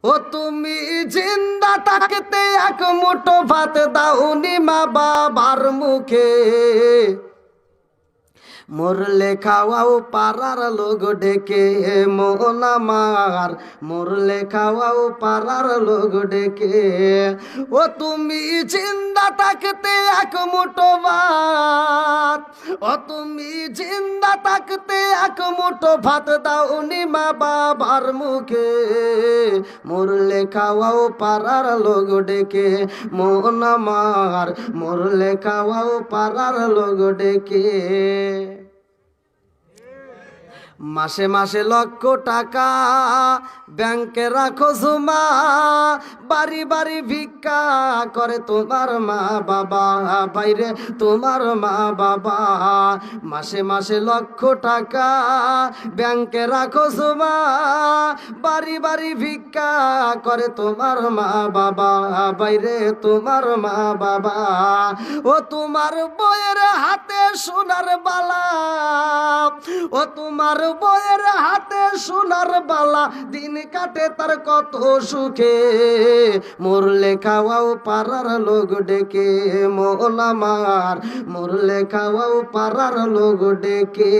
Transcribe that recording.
ও তুমি জিন্দা থাকতে এক মুঠো ভাত দাওনি মা বাবার মুখে, মরলে খাওয়াও পাড়ার লোক ডেকে মন আমার, মরলে খাওয়াও পাড়ার লোক ডেকে। ও তুমি জিন্দা থাকতে এক মুঠো ভাত, ও তুমি জিন্দা থাকতে এক মুঠো ভাত দাওনি মা বাবার মুখে, মরলে খাওয়াও পাড়ার লোক ডেকে মন আমার, মরলে খাওয়াও পাড়ার লোক ডেকে। মাসে মাসে লক্ষ টাকা ব্যাংকে রাখো জমা, বাড়ি বাড়ি ভিক্ষা করে তোমার মা বাবা, বাইরে তোমার মা বাবা। মাসে মাসে লক্ষ টাকা ব্যাংকে রাখো জমা, বাড়ি বাড়ি ভিক্ষা করে তোমার মা বাবা, বাইরে তোমার মা বাবা। ও তোমার বইয়ের হাতে সোনার বালা, ও তোমার বইয়ের হাতে সোনার বালা, দিন কাটে তার কত সুখে, মরলে খাওয়াও পাড়ার লোক ডেকে মন আমার, মরলে খাওয়াও পাড়ার লোক ডেকে।